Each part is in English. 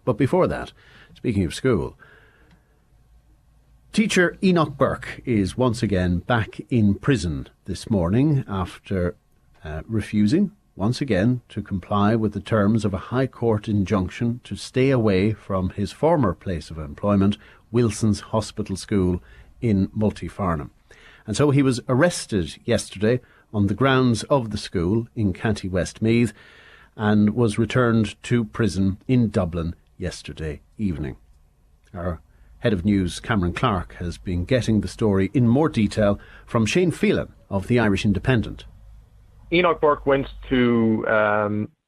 But before that, speaking of school, teacher Enoch Burke is once again back in prison this morning after refusing once again to comply with the terms of a High Court injunction to stay away from his former place of employment, Wilson's Hospital School in Multifarnham. And so he was arrested yesterday on the grounds of the school in County Westmeath and was returned to prison in Dublin yesterday evening. Our head of news, Cameron Clark, has been getting the story in more detail from Shane Phelan of the Irish Independent. Enoch Burke went to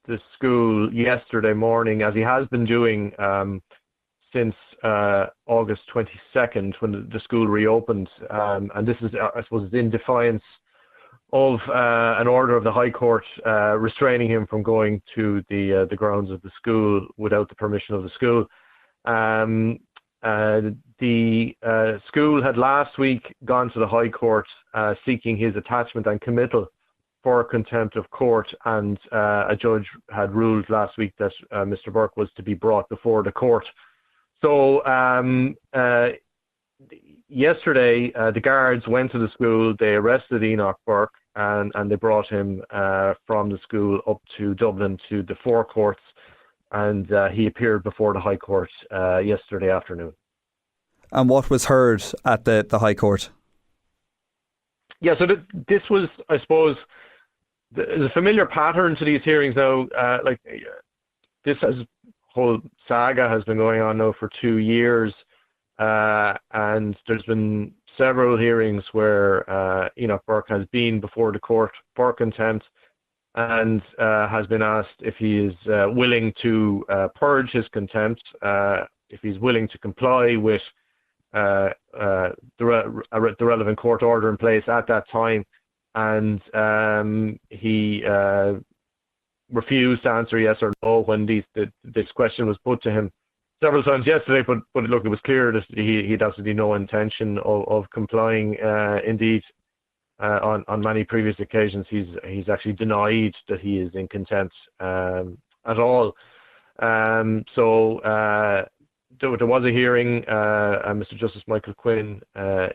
the school yesterday morning, as he has been doing since August 22nd, when the school reopened. And this is, I suppose, in defiance of an order of the High Court restraining him from going to the grounds of the school without the permission of the school. The school had last week gone to the High Court seeking his attachment and committal for contempt of court, and a judge had ruled last week that Mr. Burke was to be brought before the court. So yesterday, the guards went to the school, they arrested Enoch Burke, and they brought him from the school up to Dublin to the Four Courts, and he appeared before the High Court yesterday afternoon. And what was heard at the High Court? Yeah, so this was, I suppose, there's a familiar pattern to these hearings now. This whole saga has been going on now for 2 years, and there's been several hearings where Enoch Burke has been before the court for contempt and has been asked if he is willing to purge his contempt, if he's willing to comply with the relevant court order in place at that time. And he refused to answer yes or no when this question was put to him several times yesterday. But look, it was clear that he had absolutely no intention of complying. Indeed, on many previous occasions, he's actually denied that he is in contempt at all. There was a hearing, and Mr. Justice Michael Quinn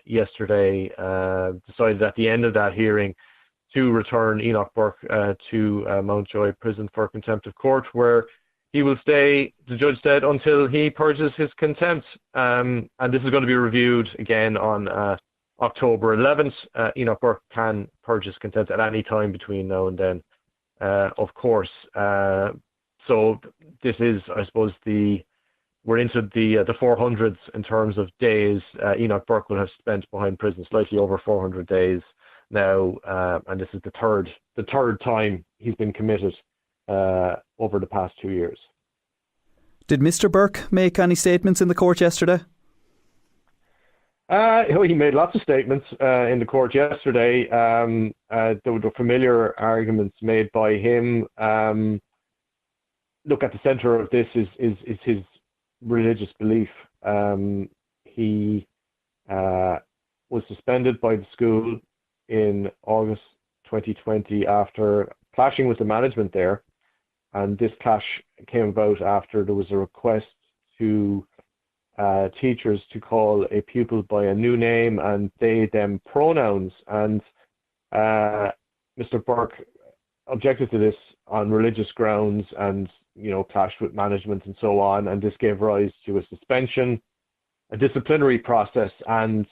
yesterday decided at the end of that hearing to return Enoch Burke to Mountjoy Prison for contempt of court, where he will stay, the judge said, until he purges his contempt. And this is going to be reviewed again on October 11th. Enoch Burke can purge his contempt at any time between now and then, of course. So this is, I suppose, we're into the 400s in terms of days Enoch Burke will have spent behind prison, slightly over 400 days now, and this is the third time he's been committed over the past 2 years. Did Mr. Burke make any statements in the court yesterday? He made lots of statements in the court yesterday. There were familiar arguments made by him. Look, at the centre of this is his religious belief. He was suspended by the school in August 2020 after clashing with the management there, and this clash came about after there was a request to teachers to call a pupil by a new name and they/them pronouns, and Mr. Burke objected to this on religious grounds and clashed with management and so on, and this gave rise to a suspension, a disciplinary process, and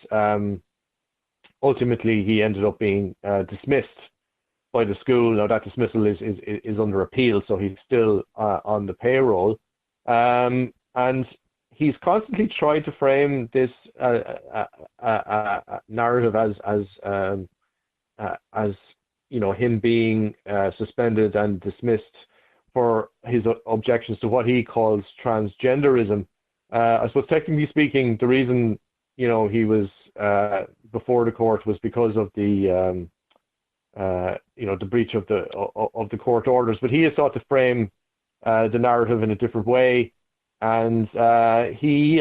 ultimately he ended up being dismissed by the school. Now that dismissal is under appeal, so he's still on the payroll, and he's constantly tried to frame this narrative as him being suspended and dismissed for his objections to what he calls transgenderism. I suppose technically speaking, the reason he was before the court was because of the breach of the court orders, but he has sought to frame the narrative in a different way, and he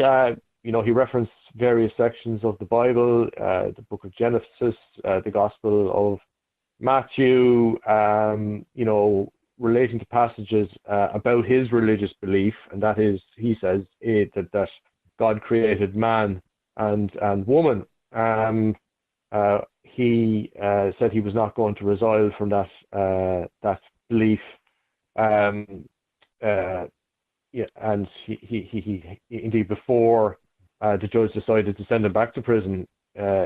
referenced various sections of the Bible, the Book of Genesis, the Gospel of Matthew, relating to passages about his religious belief, and that is, he says, that God created man and woman. He said he was not going to resile from that belief. Yeah, and he indeed, before the judge decided to send him back to prison,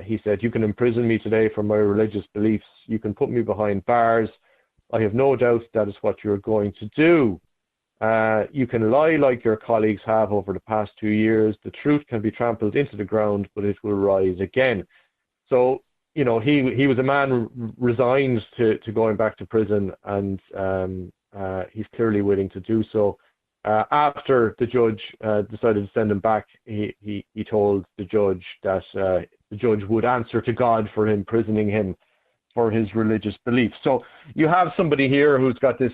he said, "You can imprison me today for my religious beliefs. You can put me behind bars. I have no doubt that is what you're going to do. You can lie like your colleagues have over the past 2 years. The truth can be trampled into the ground, but it will rise again." So, he was a man resigned to going back to prison, and he's clearly willing to do so. After the judge decided to send him back, he told the judge that the judge would answer to God for imprisoning him for his religious beliefs. So you have somebody here who's got this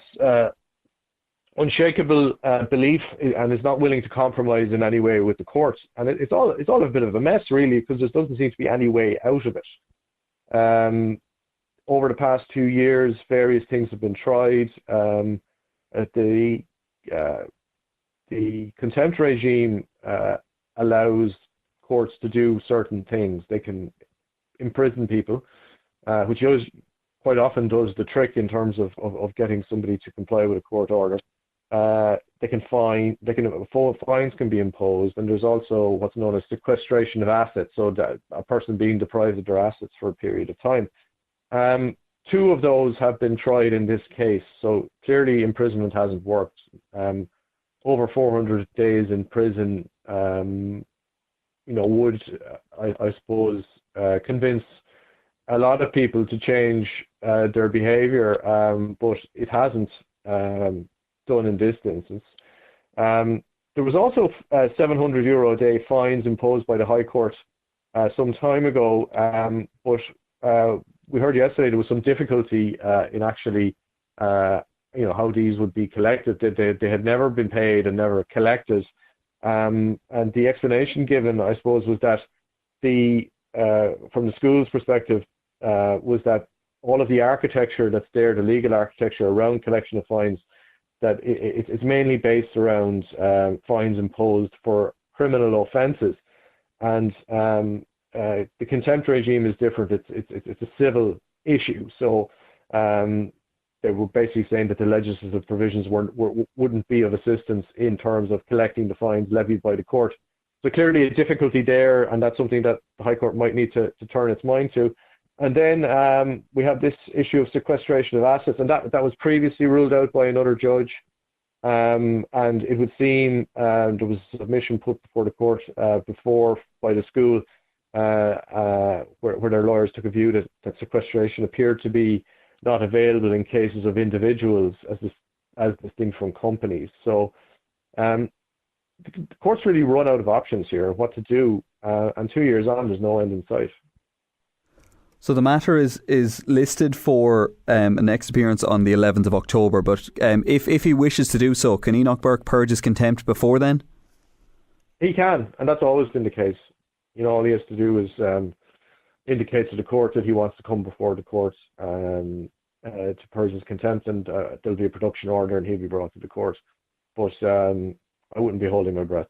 unshakable belief and is not willing to compromise in any way with the courts. And it's all a bit of a mess, really, because there doesn't seem to be any way out of it. Over the past 2 years, various things have been tried. The contempt regime allows courts to do certain things. They can imprison people, which quite often does the trick in terms of getting somebody to comply with a court order. Fines can be imposed, and there's also what's known as sequestration of assets, so that a person being deprived of their assets for a period of time. 2 of those have been tried in this case, so clearly imprisonment hasn't worked. Over 400 days in prison, would, I suppose, convince a lot of people to change their behaviour, but it hasn't done in this instance. There was also €700 a day fines imposed by the High Court some time ago, but we heard yesterday there was some difficulty in actually how these would be collected. They had never been paid and never collected. And the explanation given, I suppose, was that from the school's perspective, was that all of the architecture that's there, the legal architecture around collection of fines, that it's mainly based around fines imposed for criminal offences. And the contempt regime is different. It's a civil issue. So they were basically saying that the legislative provisions wouldn't be of assistance in terms of collecting the fines levied by the court. So clearly a difficulty there, and that's something that the High Court might need to turn its mind to. And then we have this issue of sequestration of assets, and that was previously ruled out by another judge. And it would seem there was a submission put before the court before by the school where their lawyers took a view that sequestration appeared to be not available in cases of individuals as distinct from companies. So the court's really run out of options here, what to do, and 2 years on, there's no end in sight. So the matter is listed for a next appearance on the 11th of October, but if he wishes to do so, can Enoch Burke purge his contempt before then? He can, and that's always been the case. All he has to do is indicate to the court that he wants to come before the court to purge his contempt, and there'll be a production order and he'll be brought to the court. But I wouldn't be holding my breath.